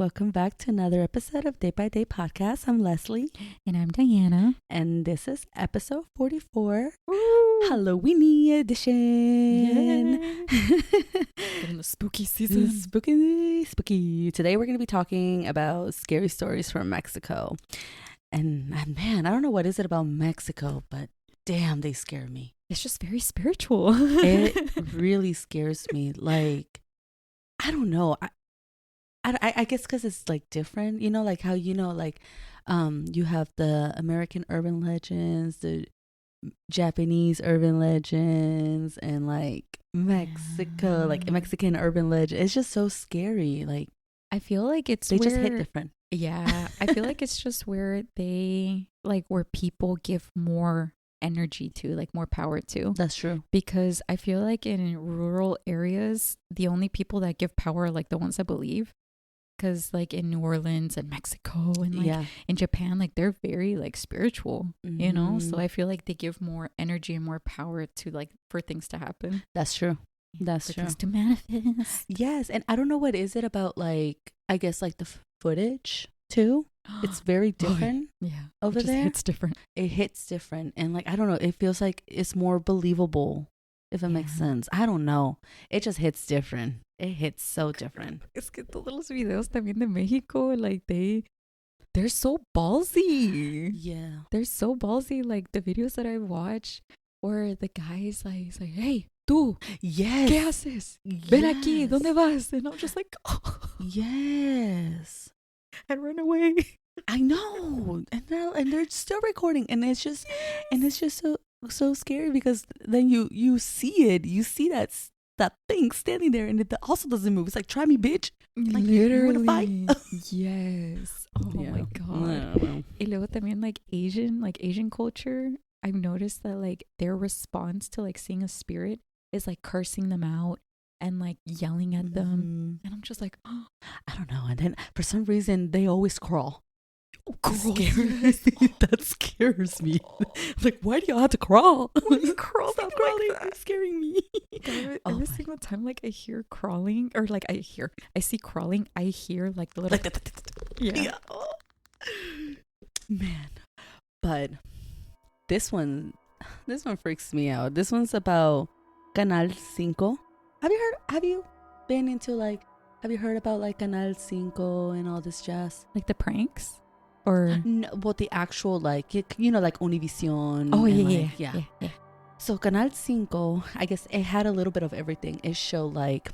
welcome back to another episode of Day by Day Podcast. I'm Leslie. And I'm Diana. And this is episode 44, Woo! Halloweeny edition. Getting the spooky season. Spooky. Today we're going to be talking about scary stories from Mexico. And man, I don't know what is it about Mexico, but damn, they scare me. It's just very spiritual. It really scares me. Like, I don't know. I guess because it's like different, like how, you have the American urban legends, the Japanese urban legends, and like Mexico, like Mexican urban legend. It's just so scary. Like, I feel like they just hit different. Yeah. I feel like it's just where where people give more energy to, like more power to. That's true. Because I feel like in rural areas, the only people that give power are like the ones that believe. Because like in New Orleans and Mexico and like in Japan, like they're very like spiritual, So I feel like they give more energy and more power to like for things to happen. That's true. That's for true. Things to manifest. Yes. And I don't know what is it about, like, I guess like the footage too. It's very different over there. It's different. It hits different. And like, I don't know, it feels like it's more believable, if it makes sense. I don't know. It just hits different. It hits so different. Es que todos los videos también de Mexico, like they're so ballsy. Yeah. They're so ballsy. Like the videos that I watch where the guy's like, he's like, hey, tú. Yes. ¿Qué haces? Ven aquí. ¿Dónde vas? And I'm just like, oh. Yes. And run away. I know. And they're still recording. And it's just so scary because then you see it. You see that thing standing there and it also doesn't move. It's like, try me, bitch. Like, literally. You wanna fight? Yes. Oh my God. Well. Y luego también like Asian culture, I've noticed that like their response to like seeing a spirit is like cursing them out and like yelling at them. And I'm just like, oh. I don't know. And then for some reason they always crawl. That That scares me. Like, why do y'all have to crawl? Why do you crawl? Stop crawling. You're scaring me. Every single time like I hear crawling or like I see crawling, I hear like the little yeah. Man. But this one freaks me out. This one's about Canal 5. Have you heard about like Canal 5 and all this jazz? Like the pranks? Or no, well, the actual like like Univision. Oh and yeah. So Canal 5, I guess it had a little bit of everything. It showed like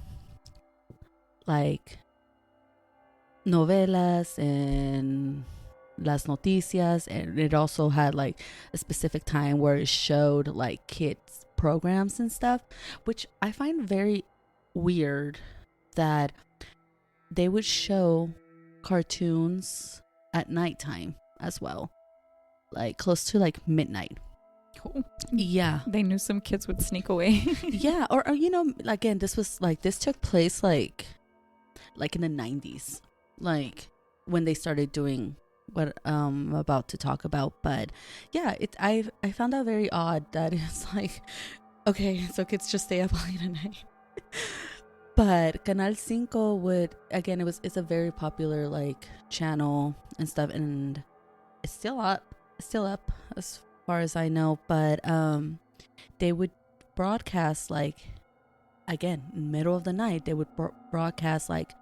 novelas and las noticias, and it also had like a specific time where it showed like kids programs and stuff, which I find very weird that they would show cartoons at nighttime as well, like close to like midnight. Cool. Yeah, they knew some kids would sneak away. Yeah, or again, this took place like in the 90s, like when they started doing what I'm about to talk about. But yeah, I found that very odd that it's like, okay, so kids just stay up late at night. But Canal 5 it's a very popular like channel and stuff, and it's still up as far as I know. But they would broadcast like, again, in the middle of the night, they would broadcast like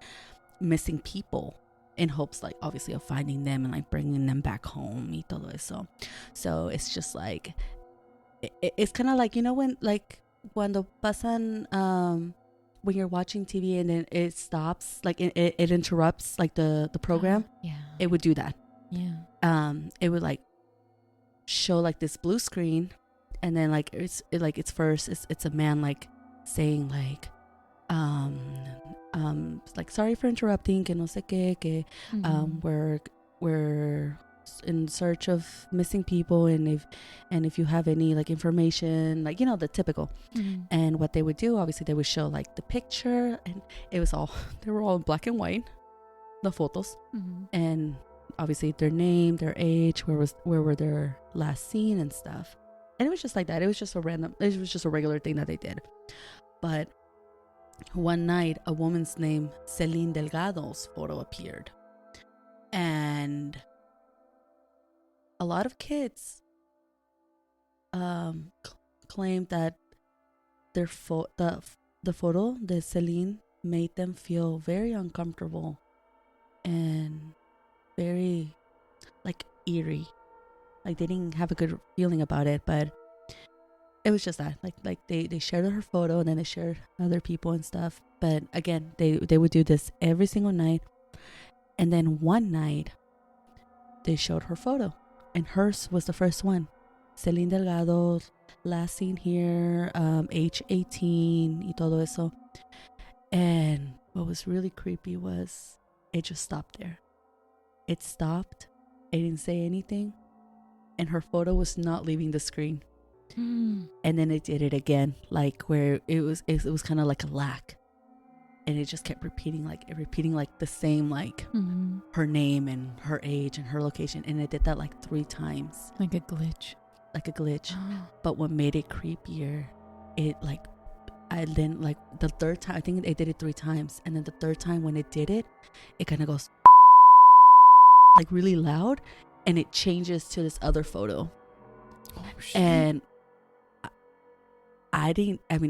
missing people in hopes, like, obviously, of finding them and like bringing them back home y todo eso. So it's just like it's kind of like, when like cuando pasan when you're watching TV and then it stops, like it interrupts like the program. It would do that. It would like show like this blue screen, and then like it's a man like saying like like, sorry for interrupting, que no sé qué, que we're in search of missing people, and if you have any like information, like, the typical. And what they would do, obviously they would show like the picture, and they were all in black and white, the photos, and obviously their name, their age, where were their last seen and stuff. And it was just like that. It was just a regular thing that they did. But one night, a woman's name, Celine Delgado's photo appeared. And a lot of kids claimed that their the photo that Celine made them feel very uncomfortable and very like eerie. Like they didn't have a good feeling about it, but it was just that like they shared her photo and then they shared other people and stuff. But again, they would do this every single night. And then one night they showed her photo, and hers was the first one. Celine Delgado, last seen here, age 18 y todo eso. And what was really creepy was it just stopped there. It stopped. It didn't say anything. And her photo was not leaving the screen. And then it did it again, like where it was kind of like a lack. And it just kept repeating like the same, like her name and her age and her location. And it did that like 3 times. Like a glitch. But what made it creepier, it like, I then like the third time, I think it did it 3 times. And then the third time when it did it, it kind of goes like really loud. And it changes to this other photo. Oh, shit. And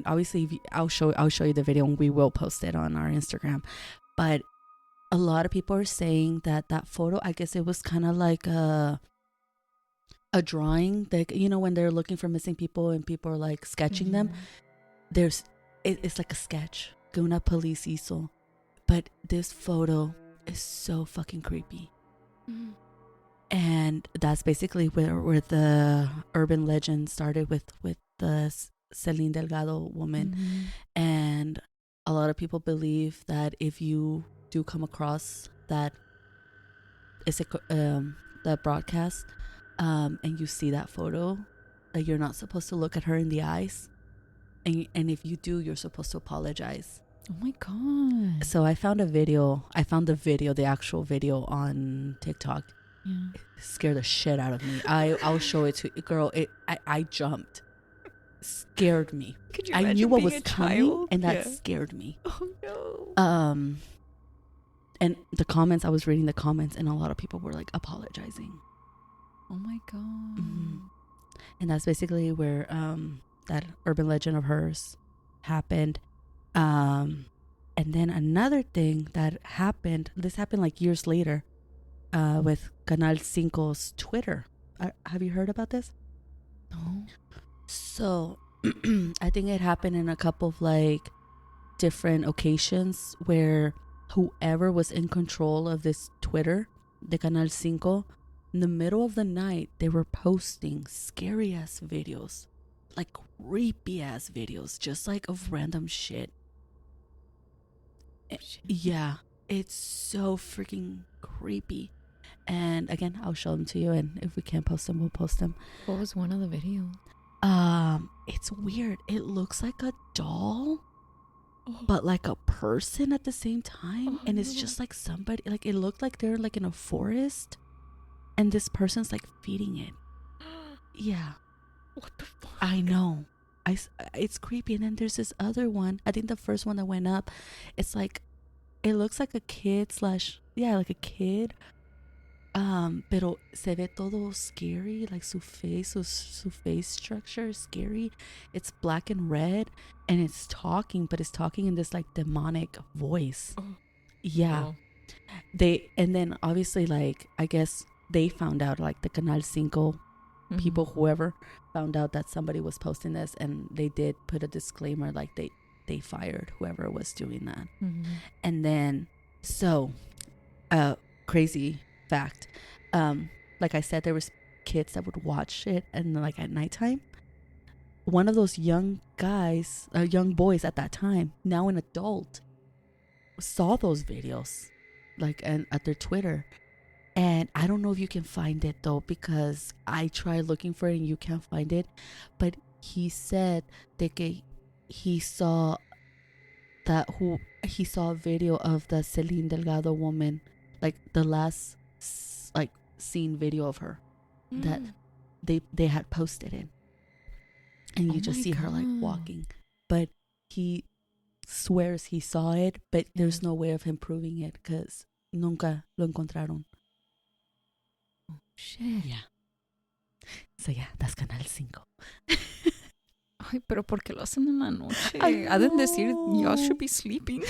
obviously I'll show you the video and we will post it on our Instagram. But a lot of people are saying that photo, I guess it was kind of like a drawing, that, you know, when they're looking for missing people and people are like sketching them, it's like a sketch que una police hizo. But this photo is so fucking creepy. And that's basically where the urban legend started with the Celine Delgado woman. And a lot of people believe that if you do come across that broadcast, and you see that photo, that you're not supposed to look at her in the eyes, and if you do, you're supposed to apologize. Oh my god. So I found the actual video on TikTok. Yeah. It scared the shit out of me. I'll show it to you, girl. I jumped. Scared me. Could you I imagine knew what being was a coming, child? and that scared me. Oh no. And the comments, I was reading the comments, and a lot of people were like apologizing. Oh my god. And that's basically where that urban legend of hers happened. And then another thing that happened, this happened like years later, with Canal 5's Twitter. Have you heard about this? No. So I think it happened in a couple of like different occasions where whoever was in control of this Twitter, the Canal 5, in the middle of the night, they were posting scary ass videos, like creepy ass videos, just like of random shit. Yeah, it's so freaking creepy. And again, I'll show them to you, and if we can't post them, we'll post them. What was one of the videos? It's weird. It looks like a doll, but like a person at the same time. And it's just like somebody, like it looked like they're like in a forest, and this person's like feeding it. Yeah. What the fuck? I know. It's creepy. And then there's this other one. I think the first one that went up, it's like, it looks like a kid like a kid. Pero se ve todo scary, like su face structure is scary. It's black and red, and it's talking, but it's talking in this like demonic voice. Yeah. And then obviously, like, I guess they found out, like the Canal 5 people, whoever found out that somebody was posting this, and they did put a disclaimer, like they fired whoever was doing that. And then, so crazy fact, like I said, there was kids that would watch it, and like at nighttime, one of those young boys at that time, now an adult, saw those videos, like, and at their Twitter. And I don't know if you can find it though, because I tried looking for it and you can't find it. But he said that he saw a video of the Celine Delgado woman, like the last like seen video of her that they had posted it, and you just see her like walking. But he swears he saw it, but there's no way of him proving it because nunca lo encontraron. shit. Yeah. So yeah, that's Canal 5. Ay, pero ¿por qué lo hacen en la noche? Ha de decir, y'all should be sleeping.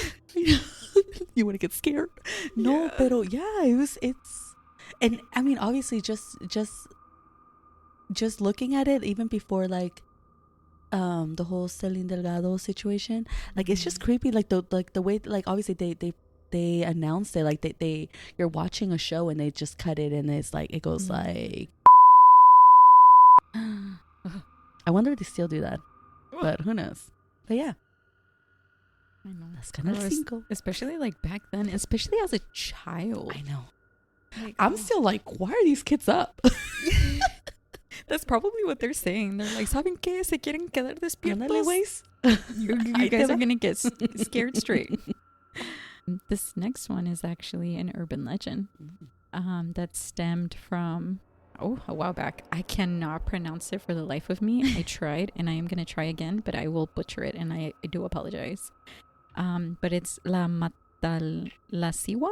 You want to get scared? No, pero yeah, it's, and I mean, obviously, just looking at it, even before like, the whole Celine Delgado situation, like it's just creepy. Like the way, like obviously they announced it, like they you're watching a show and they just cut it and it's like it goes like. I wonder if they still do that, but who knows? But yeah, I know. That's Canal 5. Especially like back then, especially as a child. I know. Like, I'm still like, why are these kids up? That's probably what they're saying. They're like, ¿saben qué? Se quieren quedar despiertos. You guys are gonna get scared straight. This next one is actually an urban legend that stemmed from a while back. I cannot pronounce it for the life of me. I tried and I am going to try again, but I will butcher it and I do apologize. But it's La Matalasiwa.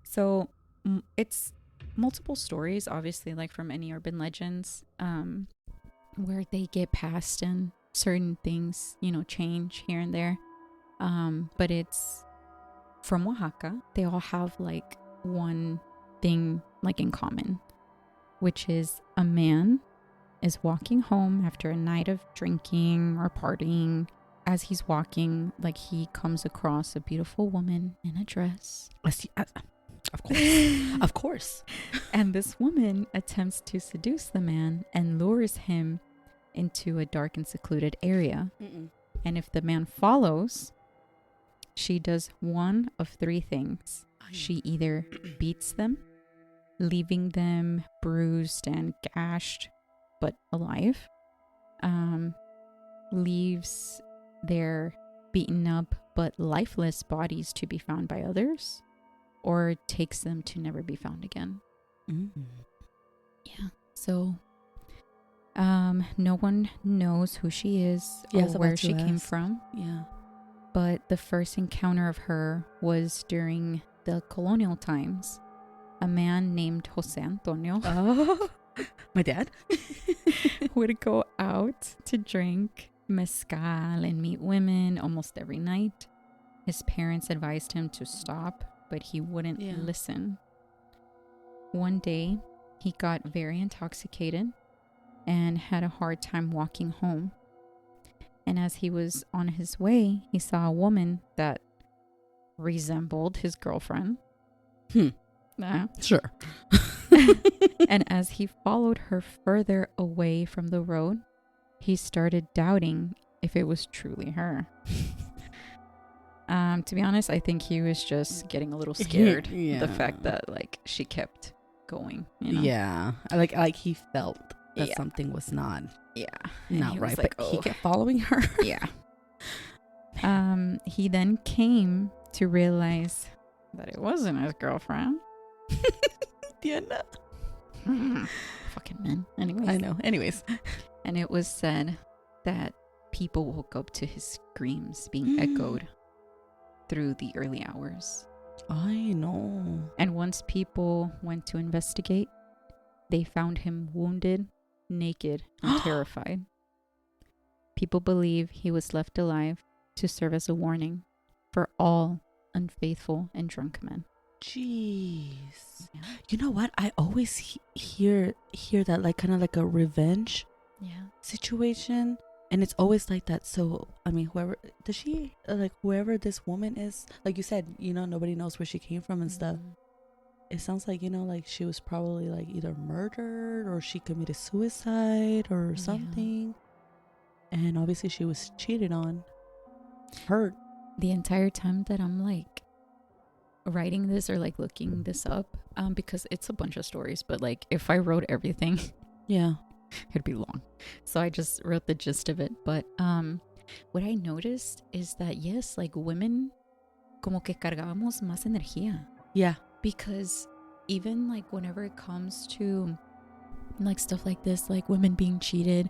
So it's multiple stories, obviously, like from any urban legends, where they get past and certain things, change here and there. But it's from Oaxaca. They all have like one thing like in common, which is a man is walking home after a night of drinking or partying. As he's walking, like he comes across a beautiful woman in a dress. Of course. And this woman attempts to seduce the man and lures him into a dark and secluded area. And if the man follows, she does one of three things. She either beats them, leaving them bruised and gashed, but alive. Leaves their beaten up but lifeless bodies to be found by others, or takes them to never be found again. Yeah. So no one knows who she is or where she came from. Yeah. But the first encounter of her was during the colonial times. A man named Jose Antonio, my dad, would go out to drink mezcal and meet women almost every night. His parents advised him to stop, but he wouldn't listen. One day, he got very intoxicated and had a hard time walking home. And as he was on his way, he saw a woman that resembled his girlfriend. Sure. And as he followed her further away from the road, he started doubting if it was truly her. To be honest, I think he was just getting a little scared. The fact that like she kept going. Yeah. Like he felt that something was not not right. Like, but he kept following her. He then came to realize that it wasn't his girlfriend. Diana. Fucking men. Anyways. I know. Anyways. And it was said that people woke up to his screams being echoed through the early hours. I know. And once people went to investigate, they found him wounded, naked, and terrified. People believe he was left alive to serve as a warning for all unfaithful and drunk men. Jeez. You know what? I always hear that like kind of like a revenge situation, and it's always like that. So I mean, whoever this woman is, like you said, nobody knows where she came from and stuff. It sounds like like she was probably like either murdered or she committed suicide or something, and obviously she was cheated on, hurt. The entire time that I'm like writing this or like looking this up, because it's a bunch of stories, but like if I wrote everything, it'd be long. So I just wrote the gist of it. But what I noticed is that yes, like women como que cargábamos más energía. Yeah. Because even like whenever it comes to like stuff like this, like women being cheated,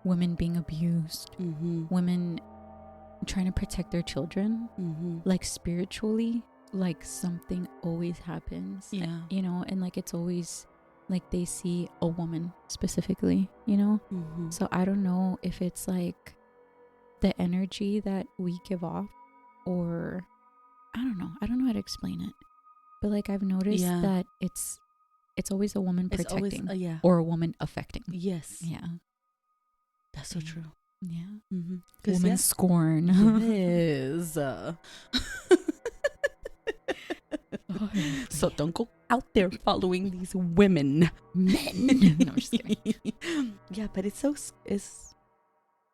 women being abused, women trying to protect their children, like spiritually, like something always happens. Yeah. You know, and like it's always like they see a woman specifically, you know? Mm-hmm. So I don't know if it's like the energy that we give off, or I don't know. I don't know how to explain it. But like I've noticed that it's always a woman protecting or a woman affecting. Yes. Yeah. That's so true. Yeah. Mm-hmm. Woman scorn. Yes. So don't go out there following these men. No, I'm just kidding. Yeah, but it's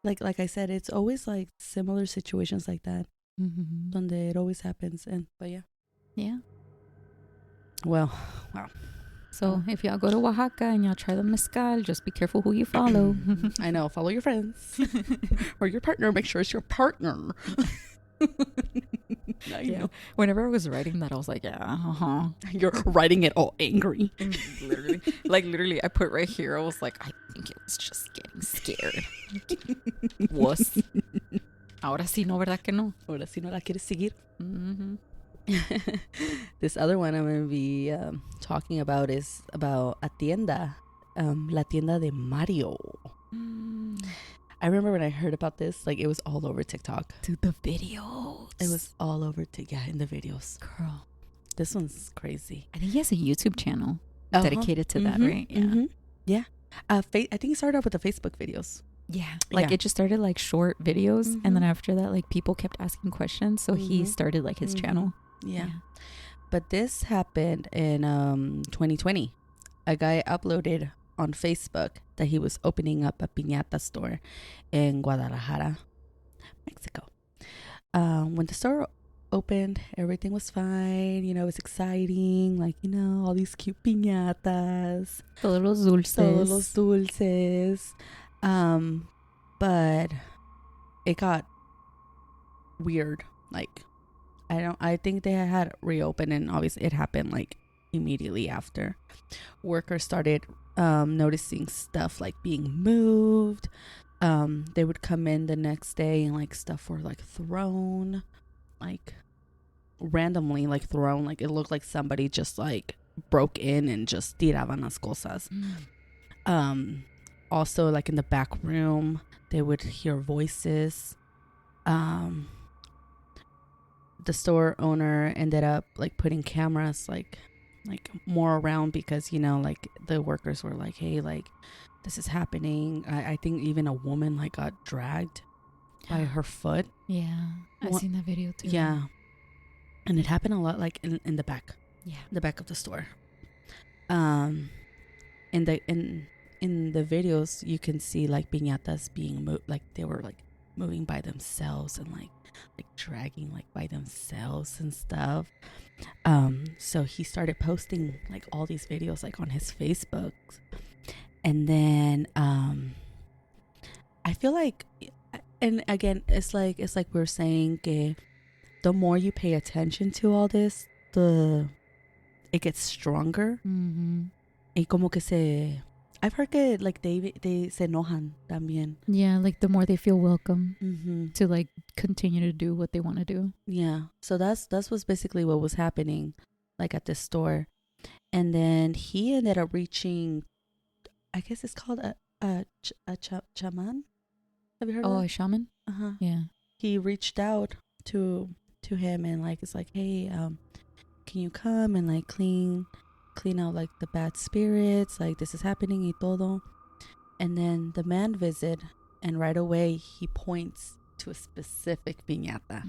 like I said, it's always like similar situations like that. Mm-hmm. Donde it always happens. But yeah. Well, wow. So if y'all go to Oaxaca and y'all try the mezcal, just be careful who you follow. I know. Follow your friends or your partner. Make sure it's your partner. I know. Whenever I was writing that, I was like, yeah, You're writing it all angry. Literally, I put right here. I was like, I think it was just getting scared. Was. Ahora sí, no, ¿verdad que no? Ahora sí no la quieres seguir. Mm-hmm. This other one I'm going to be talking about is about a tienda, la tienda de Mario. I remember when I heard about this, like it was all over TikTok. To the videos. It was all over in the videos. Girl. This one's crazy. I think he has a YouTube channel dedicated to that, right? Yeah. Mm-hmm. Yeah. I think he started off with the Facebook videos. Yeah. Like it just started like short videos. And then after that, like people kept asking questions. So he started like his channel. Yeah. But this happened in 2020. A guy uploaded on Facebook that he was opening up a piñata store in Guadalajara, Mexico. When the store opened, everything was fine. You know, it was exciting. Like, you know, all these cute piñatas. Todos los dulces. But it got weird. Like, I think they had reopened, and obviously it happened like immediately after. Workers started noticing stuff like being moved. They would come in the next day and like stuff were like thrown, like randomly like thrown. Like it looked like somebody just like broke in and just tiraban las cosas. Also like in the back room they would hear voices. The store owner ended up like putting cameras like more around because, you know, like the workers were like, hey, like this is happening. I think even a woman like got dragged by her foot. Yeah, I've seen that video too. Yeah, and it happened a lot like in the back. Yeah, the back of the store. In the videos you can see like piñatas being moved, like they were like moving by themselves and like dragging like by themselves and stuff. So he started posting like all these videos like on his Facebook, and then I feel like, and again it's like we're saying que the more you pay attention to all this, it gets stronger. Y como que I've heard que like they se enojan también. Yeah, like the more they feel welcome to like continue to do what they want to do. Yeah, so that's was basically what was happening, like at this store, and then he ended up reaching, I guess it's called a chaman. Have you heard of that? A shaman? Yeah. He reached out to him and like it's like, hey, can you come and like clean out like the bad spirits, like this is happening y todo. And then the man visit, and right away he points to a specific piñata.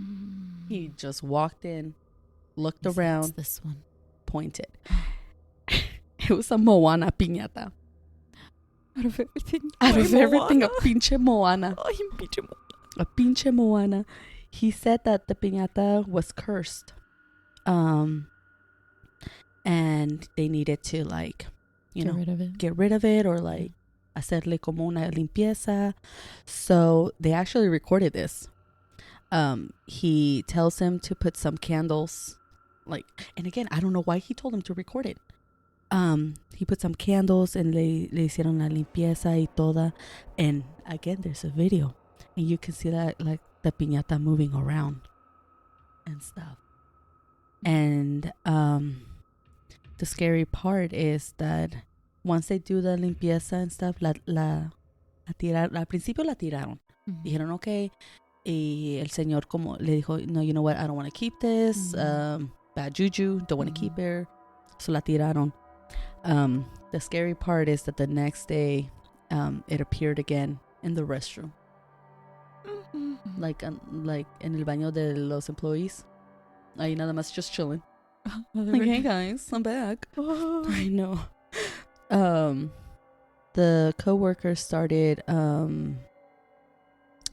He just walked in, looked around, this one, pointed. It was a Moana piñata. Out of everything, a pinche Moana. A pinche Moana. He said that the piñata was cursed. And they needed to like, get rid of it or like hacerle como una limpieza. So they actually recorded this. He tells him to put some candles, like, and again, I don't know why he told him to record it. He put some candles and le hicieron la limpieza y toda. And again, there's a video and you can see that like the piñata moving around and stuff. And the scary part is that once they do the limpieza and stuff, la tiraron. Al principio la tiraron. Dijeron, okay. Y el señor como le dijo, no, you know what, I don't want to keep this. Bad juju, don't want to keep her. So la tiraron. The scary part is that the next day, it appeared again in the restroom. Like en el baño de los employees. Ahí nada más just chilling. Like, hey guys, I'm back. I know. The coworkers started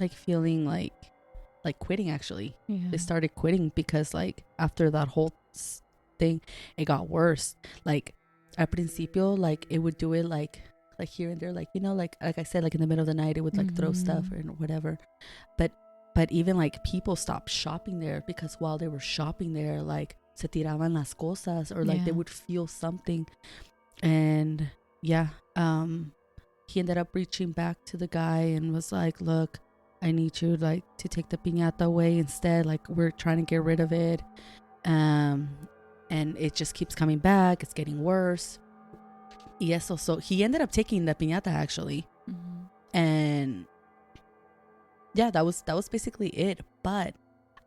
like feeling like quitting. Actually, they started quitting because like after that whole thing, it got worse. Like at principio, like it would do it like here and there, like, you know, like I said, like in the middle of the night, it would like throw stuff or whatever. But even like people stopped shopping there because while they were shopping there, like se tiraban las cosas, or like they would feel something. And he ended up reaching back to the guy and was like, look, I need you like to take the piñata away instead. Like we're trying to get rid of it. And it just keeps coming back. It's getting worse. Yes, so he ended up taking the piñata actually. And yeah, that was basically it. But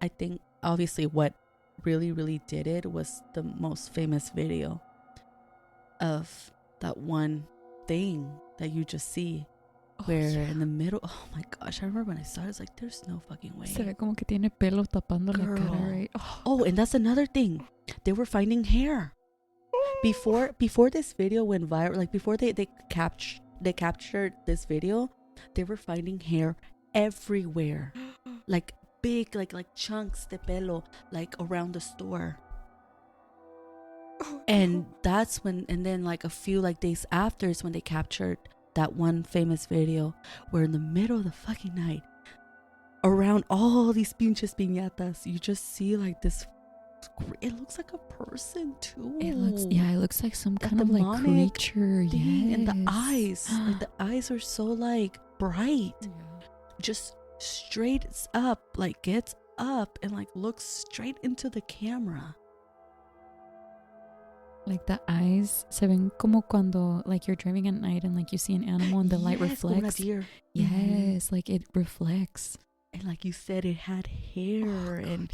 I think obviously what really, really did it was the most famous video of that one thing that you just see, where in the middle, oh my gosh, I remember when I saw it, I was like, there's no fucking way. Se ve como que tiene pelo tapando la cara, right? Oh, and that's another thing. They were finding hair. Before this video went viral, like before they captured this video, they were finding hair everywhere. Like big, like chunks de pelo, like around the store. And that's when, and then like a few like days after is when they captured that one famous video where in the middle of the fucking night, around all these pinches piñatas, you just see like this. It looks like a person too. It looks like some kind of like creature. Thing. And the eyes, like the eyes are so like bright, just straight up, like gets up and like looks straight into the camera. Like the eyes se ven como cuando like you're driving at night and like you see an animal and the light reflects. Yes, like it reflects. And like you said, it had hair and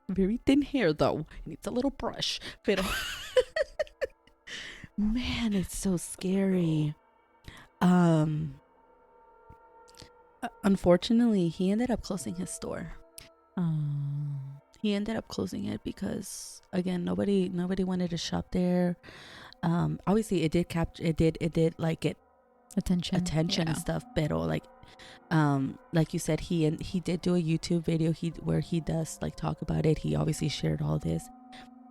very thin hair though. It needs a little brush. Pero man, it's so scary. Unfortunately, he ended up closing his store. He ended up closing it because again, nobody wanted to shop there. Obviously it did like get attention and stuff, pero like you said, he did do a YouTube video where he does like talk about it. He obviously shared all this.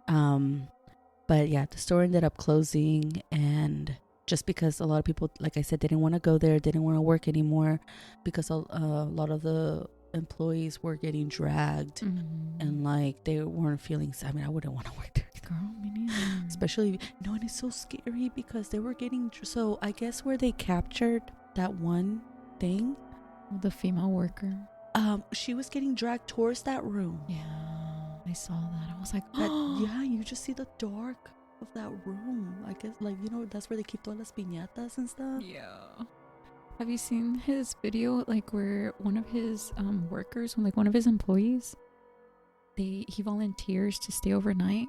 But yeah, the store ended up closing, and just because a lot of people, like I said, didn't want to go there, didn't want to work anymore, because a lot of the employees were getting dragged and like they weren't feeling. I mean, I wouldn't want to work there. Girl, me neither. Especially, and it's so scary because they were getting. So I guess where they captured that one thing, the female worker, she was getting dragged towards that room. Yeah, I saw that. I was like, yeah, you just see the dark of that room. I guess, like, you know, that's where they keep todas las piñatas and stuff. Yeah. Have you seen his video, like where one of his workers, like one of his employees, he volunteers to stay overnight?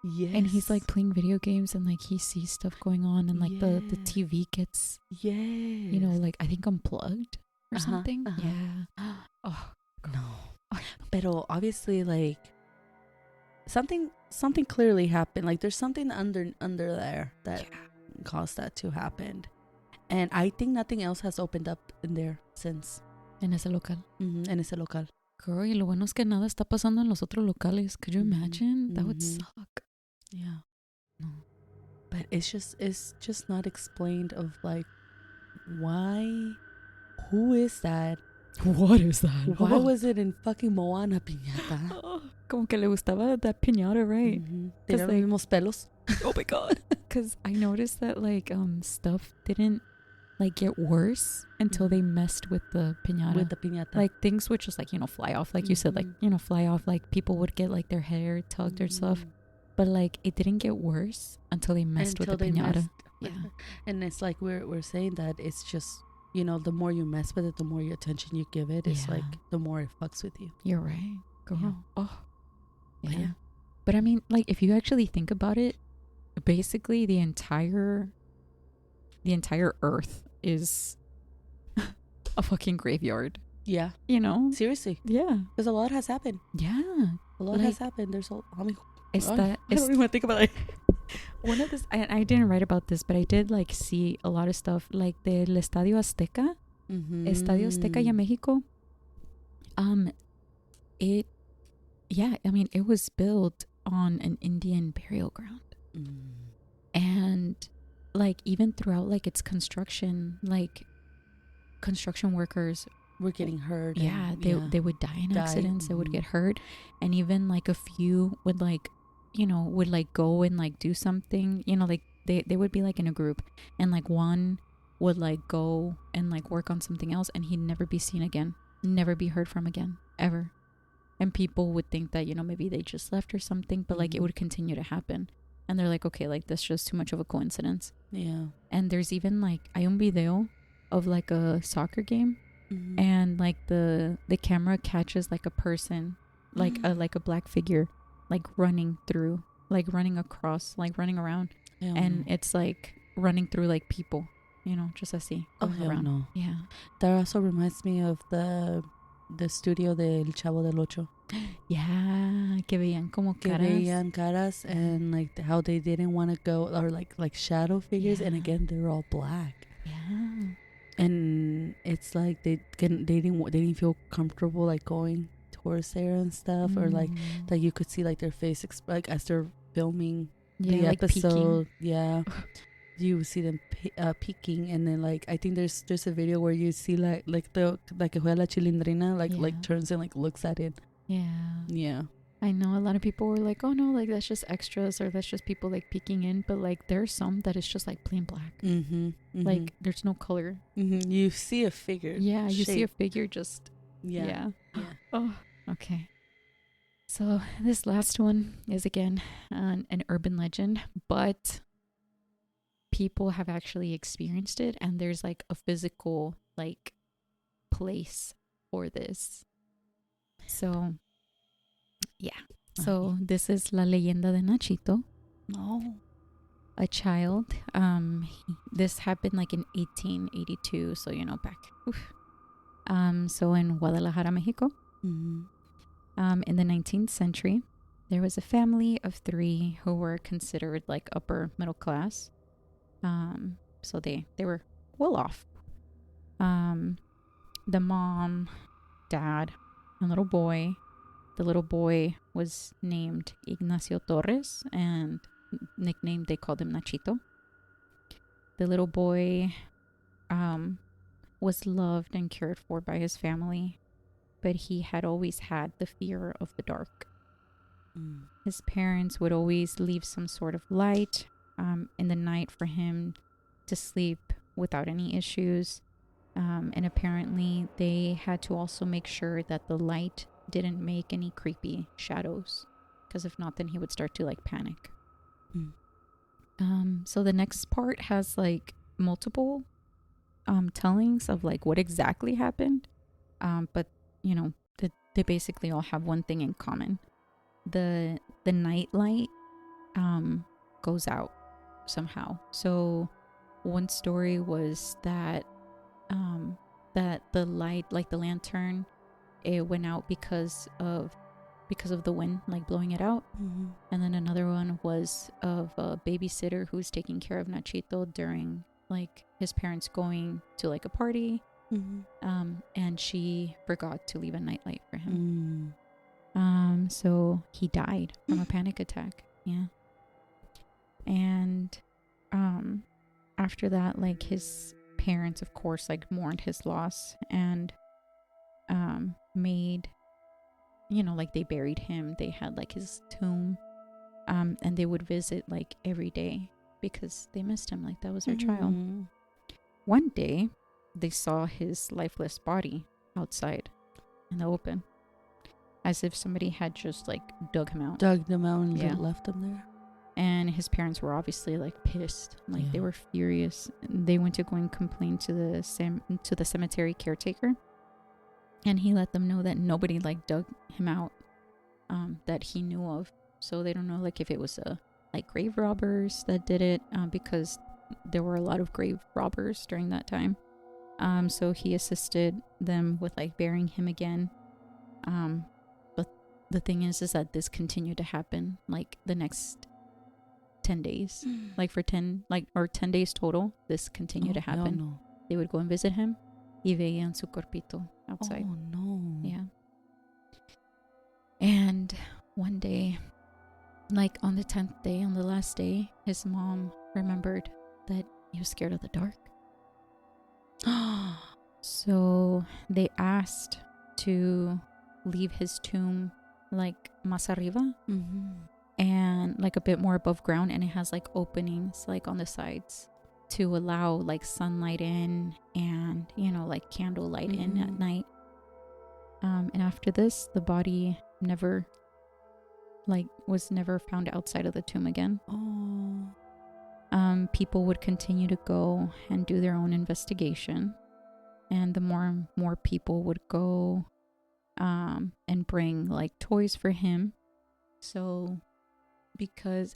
Yes. And he's like playing video games and like he sees stuff going on and like the TV gets, you know, like I think unplugged or something. Yeah. Oh no. Pero obviously, like something clearly happened. Like there's something under there that caused that to happen. And I think nothing else has opened up in there since. En ese local. En ese local. Girl, y lo bueno es que nada está pasando en los otros locales. Could you imagine? That would suck. Yeah. No. But it's just not explained of like why. Who is that? What is that? Why was it in fucking Moana piñata? Como que le gustaba that piñata, right? Tenía los mismos pelos. Oh my god. Because I noticed that like stuff didn't like get worse until they messed with the piñata. With the piñata. Like things would just like, you know, fly off. Like you said, like, you know, fly off. Like people would get like their hair tugged or stuff. But like it didn't get worse until they messed with the piñata. Yeah. And it's like we're saying that it's just, you know, the more you mess with it, the more attention you give it. It's like the more it fucks with you. You're right, girl. Yeah. Oh, yeah. But I mean, like, if you actually think about it, basically the entire Earth is a fucking graveyard. Yeah. You know? Seriously. Yeah. Because a lot has happened. Yeah. A lot has happened. There's I mean, I don't even think about it. One of this, I didn't write about this, but I did like see a lot of stuff like the Estadio Azteca, Estadio Azteca ya Mexico. It was built on an Indian burial ground, and like even throughout like its construction, like construction workers were getting hurt. Yeah, they would die in accidents. They would get hurt, and even like a few would like, you know, would like go and like do something, you know, like they would be like in a group, and like one would like go and like work on something else, and he'd never be seen again, never be heard from again, ever. And people would think that, you know, maybe they just left or something, but like it would continue to happen. And they're like, okay, like that's just too much of a coincidence. Yeah. And there's even like hay un video of like a soccer game, and like the camera catches like a person, like a black figure, like running through, like running across, like running around, and it's like running through like people, you know, just así going around. No. Yeah. That also reminds me of the studio del Chavo del Ocho. Yeah, que veían como caras. Que veían caras, and like how they didn't want to go, or like shadow figures, and again they're all black. Yeah. And it's like they didn't feel comfortable like going towards there and stuff, or like you could see like their face like as they're filming the like episode. Yeah. You see them peeking, and then like I think there's a video where you see like the like que juega la chilindrina like turns and like looks at it. Yeah. I know a lot of people were like, oh no, like that's just extras, or that's just people like peeking in, but like there's some that is just like plain black. Like there's no color. You see a figure. Yeah, you see a figure just. Yeah. Oh, okay. So this last one is again an urban legend, but people have actually experienced it, and there's like a physical like place for this. So this is La Leyenda de Nachito. A child. This happened like in 1882, so you know, back. So in Guadalajara, Mexico. In the 19th century, there was a family of 3 who were considered like upper middle class. So they were well off. The mom, dad, and little boy. The little boy was named Ignacio Torres, and nicknamed, they called him Nachito. The little boy was loved and cared for by his family, but he had always had the fear of the dark. His parents would always leave some sort of light in the night for him to sleep without any issues. And apparently they had to also make sure that the light didn't make any creepy shadows, because if not, then he would start to like panic. So the next part has like multiple tellings of like what exactly happened, but you know, they basically all have one thing in common. The night light goes out somehow. So one story was that that the light, like the lantern, it went out because of the wind, like blowing it out. And then another one was of a babysitter who's taking care of Nachito during like his parents going to like a party, and she forgot to leave a nightlight for him. So he died from a panic attack. And after that, like his parents of course like mourned his loss, and made, you know, like they buried him. They had like his tomb, and they would visit like every day because they missed him, like that was their child. one day, they saw his lifeless body outside in the open, as if somebody had just like dug him out and left him there. And his parents were obviously like pissed, like they were furious. They went to go and complain to the cemetery caretaker, and he let them know that nobody like dug him out that he knew of. So they don't know like if it was like grave robbers that did it, because there were a lot of grave robbers during that time. So he assisted them with like burying him again. But the thing is that this continued to happen like the next 10 days. Like for 10 days total, this continued to happen. No. They would go and visit him y veían su corpito outside. Oh no. Yeah. And one day, like on the 10th day, on the last day, his mom remembered that he was scared of the dark. So they asked to leave his tomb like más arriba, and like a bit more above ground, and it has like openings like on the sides to allow like sunlight in and, you know, like candlelight in at night. And after this, the body was never found outside of the tomb again. People would continue to go and do their own investigation, and the more people would go and bring like toys for him. So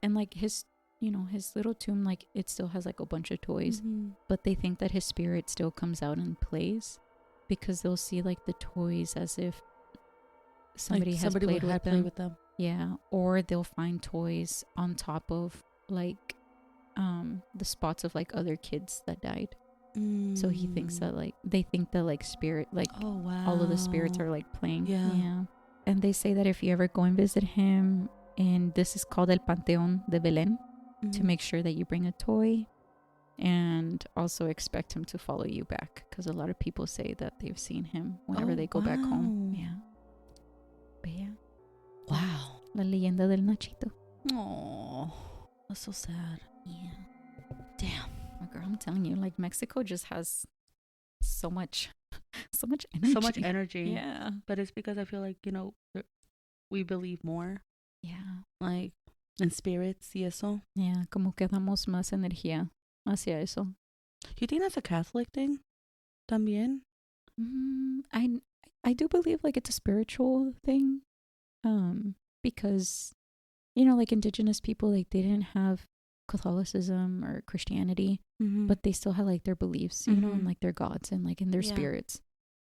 and like his, you know, his little tomb, like it still has like a bunch of toys, but they think that his spirit still comes out and plays, because they'll see like the toys as if somebody has played with them. Yeah, or they'll find toys on top of like the spots of like other kids that died. So he thinks that like they think that like spirit, like all of the spirits are like playing. Yeah. And they say that if you ever go and visit him, and this is called El Panteón de Belén, to make sure that you bring a toy, and also expect him to follow you back, because a lot of people say that they've seen him whenever they go back home. Yeah. But yeah. Wow. La leyenda del Nachito. Oh, that's so sad. Yeah. Damn. My girl, I'm telling you, like Mexico just has so much energy. So much energy. Yeah. But it's because I feel like, you know, we believe more. Yeah. Like in spirits y eso. Yeah, como que damos más energía hacia eso. You think that's a Catholic thing? También? I do believe like it's a spiritual thing. Because, you know, like indigenous people, like they didn't have Catholicism or Christianity, but they still had like their beliefs, you know, and like their gods and like in their spirits.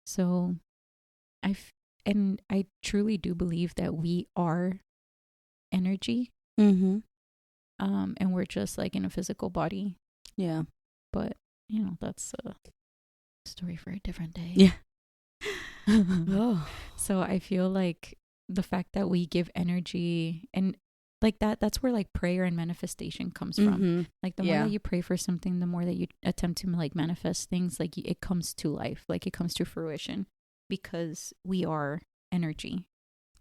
So I truly do believe that we are energy. And we're just like in a physical body. Yeah. But, you know, that's a story for a different day. Yeah. So I feel like the fact that we give energy and like that's where like prayer and manifestation comes from. Like the more that you pray for something, the more that you attempt to like manifest things, like it comes to life, like it comes to fruition, because we are energy.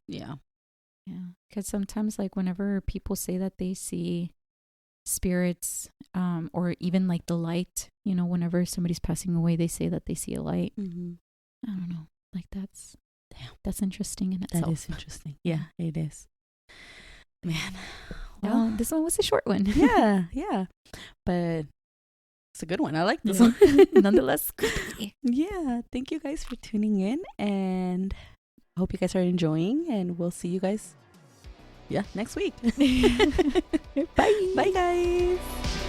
Yeah. Because sometimes like whenever people say that they see spirits, or even like the light, you know, whenever somebody's passing away, they say that they see a light. I don't know, like that's interesting in itself. That is interesting. Yeah, it is. Man, well, this one was a short one. yeah, but it's a good one. I like this one. Nonetheless. Yeah, thank you guys for tuning in, and I hope you guys are enjoying, and we'll see you guys next week. Bye Bye guys.